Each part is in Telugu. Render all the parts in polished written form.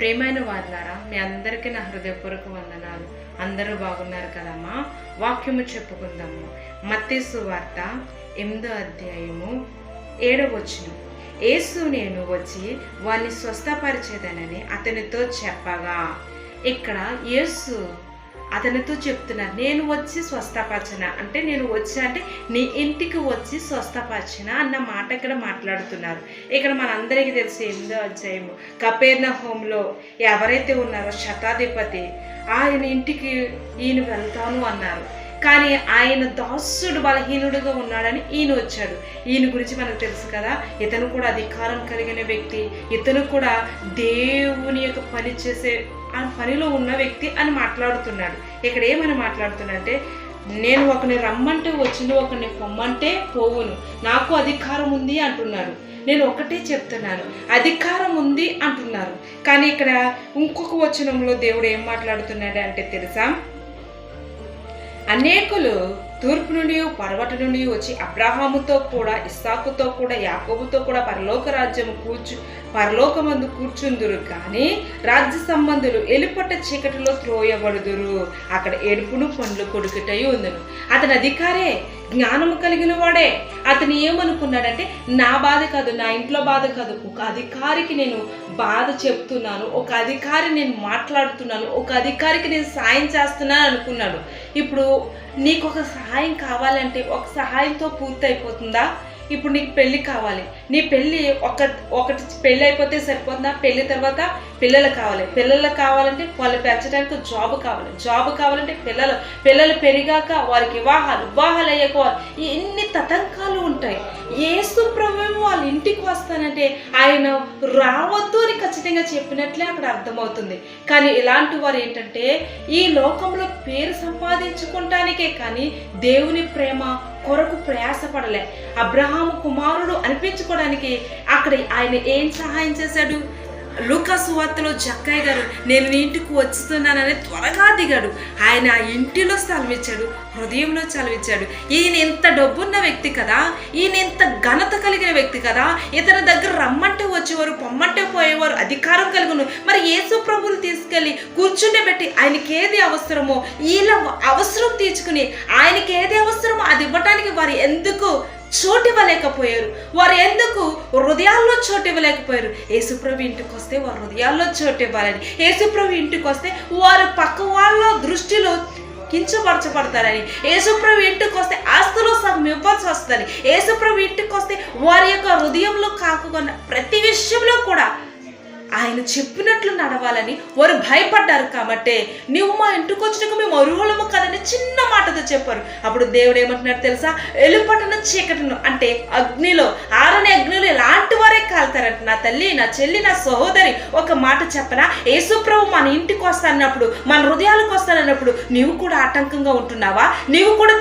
ప్రియమైన వారులారా, మీ అందరికీ నా హృదయపూర్వక వందనాలు. అందరూ బాగున్నారు కదమ్మా? వాక్యము చెప్పుకుందాము. మత్తయి సువార్త 8వ అధ్యాయము 7వ వచనం. యేసు నేను వచ్చి వారిని స్వస్థపరిచేదనని అతనితో చెప్పగా, ఇక్కడ యేసు అతనితో చెప్తున్నారు, నేను వచ్చి స్వస్థపరచన అంటే నేను వచ్చా అంటే నీ ఇంటికి వచ్చి స్వస్థపరచన అన్న మాట ఇక్కడ మాట్లాడుతున్నారు. ఇక్కడ మనందరికీ తెలిసి 8వ అధ్యాయము కపెర్నహూములో ఎవరైతే ఉన్నారో శతాధిపతి, ఆయన ఇంటికి ఈయన వెళ్తాను అన్నారు. కానీ ఆయన దాసుడు బలహీనుడిగా ఉన్నాడని ఈయన వచ్చాడు. ఈయన గురించి మనకు తెలుసు కదా, ఇతను కూడా అధికారం కలిగిన వ్యక్తి, ఇతను కూడా దేవుని యొక్క పని చేసే ఆ పనిలో ఉన్న వ్యక్తి అని మాట్లాడుతున్నాడు. ఇక్కడ ఏమని మాట్లాడుతున్నాడంటే, నేను ఒకరిని రమ్మంటే వచ్చిండు, ఒకరిని పొమ్మంటే పోవును, నాకు అధికారం ఉంది అంటున్నాడు. నేను ఒకటే చెప్తున్నాను, అధికారం ఉంది అంటున్నారు. కానీ ఇక్కడ ఇంకొక వచనంలో దేవుడు ఏం మాట్లాడుతున్నాడు అంటే తెలుసా, అనేకులు తూర్పు నుండి పర్వత నుండి వచ్చి అబ్రహాముతో కూడా, ఇస్సాకుతో కూడా, యాకోబుతో కూడా పరలోకమందు కూర్చుందురు, కానీ రాజ్య సంబంధులు ఎలుపట్ట చీకటిలో త్రోయబడుదురు, అక్కడ ఏడుపును పండ్లు కొడుకుటై ఉందును. అతని అధికారే, జ్ఞానము కలిగిన వాడే. అతను ఏమనుకున్నాడంటే, నా బాధ కాదు, నా ఇంట్లో బాధ కాదు, ఒక అధికారికి నేను బాధ చెప్తున్నాను, ఒక అధికారి నేను మాట్లాడుతున్నాను, ఒక అధికారికి నేను సాయం చేస్తున్నాను అనుకున్నాడు. ఇప్పుడు నీకు ఒక సహాయం కావాలంటే ఒక సహాయంతో పూర్తి అయిపోతుందా? ఇప్పుడు నీకు పెళ్ళి కావాలి, నీ పెళ్ళి ఒకటి పెళ్ళి అయిపోతే సరిపోతుందా? పెళ్ళి తర్వాత పిల్లలు కావాలి, పిల్లలు కావాలంటే వాళ్ళు పెంచడానికి జాబ్ కావాలి, జాబ్ కావాలంటే పిల్లలు పెరిగాక వారికి వివాహాలు అయ్యాక ఎన్ని తతంకాలు ఉంటాయి. యేసు ప్రభువు వాళ్ళ ఇంటికి వస్తానంటే ఆయన రావద్దు అని ఖచ్చితంగా చెప్పినట్లే అక్కడ అర్థమవుతుంది. కానీ ఇలాంటి వారు ఏంటంటే, ఈ లోకంలో పేరు సంపాదించుకోవటానికే కానీ దేవుని ప్రేమ కొరకు ప్రయాసపడలే. అబ్రహాము కుమారుడు అనిపించుకోవడానికి అక్కడ ఆయన ఏం సహాయం చేశాడు? లూకా సువార్తలో జక్కయ్య గారు, నేను నీ ఇంటికి వస్తున్నానని త్వరగా దిగాడు. ఆయన ఆ ఇంటిలో స్థలం ఇచ్చాడు, హృదయంలో స్థలం ఇచ్చాడు. ఈయన ఎంత డబ్బున్న వ్యక్తి కదా, ఈయన ఎంత ఘనత కలిగిన వ్యక్తి కదా, ఇతని దగ్గర రమ్మంటే వచ్చేవారు, పొమ్మంటే పోయేవారు, అధికారం కలిగిన. మరి యేసు ప్రభువులు తీసుకెళ్ళి కూర్చుండే పెట్టి ఆయనకి ఏది అవసరమో వీళ్ళ అవసరం తీర్చుకుని ఆయనకి ఏది అవసరమో అది ఇవ్వటానికి వారు ఎందుకు చోటు ఇవ్వలేకపోయారు? వారు ఎందుకు హృదయాల్లో చోటు ఇవ్వలేకపోయారు? యేసుప్రభు ఇంటికి వస్తే వారు హృదయాల్లో చోటు ఇవ్వాలని, యేసుప్రభు ఇంటికి వస్తే వారు పక్క వాళ్ళ దృష్టిలో కించపరచబడతారని, యేసుప్రభు ఇంటికి వస్తే ఆస్తులో సగం ఇవ్వాల్సి వస్తుందని, యేసుప్రభు ఇంటికి వస్తే వారి యొక్క హృదయంలో కాకుండా ప్రతి విషయంలో కూడా ఆయన చెప్పినట్లు నడవాలని వారు భయపడ్డారు. కాబట్టి నువ్వు మా ఇంటికి వచ్చినాక మేము అర్హులము కదని చిన్న మాటతో చెప్పారు. అప్పుడు దేవుడు ఏమంటున్నాడు తెలుసా, ఎలుపటను చీకటను అంటే అగ్నిలో, ఆరని అగ్నిలో ఎలాంటి వారే కాలుతారంట. నా తల్లి, నా చెల్లి, నా సహోదరి, ఒక మాట చెప్పనా, యేసుప్రభు మన ఇంటికి వస్తానన్నప్పుడు, మన హృదయాలకు వస్తానన్నప్పుడు నీవు కూడా ఆటంకంగా ఉంటున్నావా? నీవు కూడా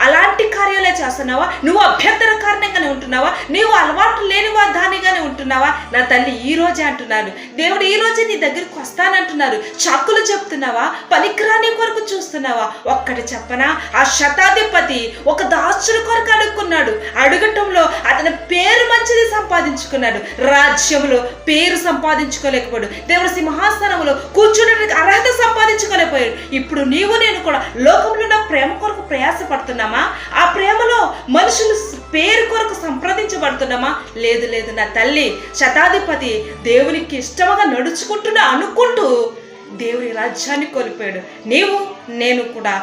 అలాంటి కార్యాలే చేస్తున్నావా? నువ్వు అభ్యంతర కారణంగానే ఉంటున్నావా? నీవు అలవాటు లేని దానిగానే ఉంటున్నావా? నా తల్లి, ఈ రోజే అంటున్నాను, దేవుడు ఈ రోజే నీ దగ్గరికి వస్తానంటున్నారు. చాకులు చెప్తున్నావా? పనికిరాని కొరకు చూస్తున్నావా? ఒక్కటి చెప్పనా, ఆ శతాధిపతి ఒక దాసుడి కొరకు అడుక్కున్నాడు. అడగటంలో అతని పేరు మంచిది సంపాదించుకున్నాడు, రాజ్యంలో పేరు సంపాదించుకోలేకపోయాడు, దేవుడి సింహాసనంలో కూర్చునేందుకు అర్హత సంపాదించుకోలేకపోయాడు. ఇప్పుడు నీవు నేను కూడా లోకంలో ఉన్న ప్రేమ కొరకు ప్రయాసపడుతున్నామా? ఆ ప్రేమలో మనుషులు పేరు కొరకు సంప్రదించబడుతున్నామా? లేదు లేదు నా తల్లి. శతాధిపతి దేవునికి ఇష్టంగా నడుచుకుంటున్నా అనుకుంటూ దేవుని రాజ్యాన్ని కోల్పోయాడు. నీవు నేను కూడా,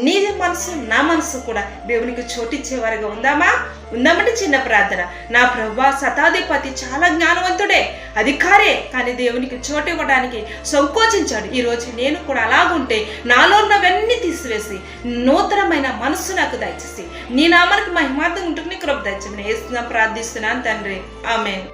నీ మనసు నా మనసు కూడా దేవునికి చోటిచ్చేవారిగా ఉందామంటే చిన్న ప్రార్థన. నా ప్రభువా, శతాధిపతి చాలా జ్ఞానవంతుడే, అధికారే, కానీ దేవునికి చోటు ఇవ్వడానికి సంకోచించాడు. ఈరోజు నేను కూడా అలాగుంటే నాలో ఉన్నవన్నీ తీసివేసి నూతనమైన మనస్సు నాకు దయచేసి నీ నామానికి మహిమార్థం ఉంటుంది కృప దయచేసి ప్రార్థిస్తున్నాను తండ్రి. ఆమేన్.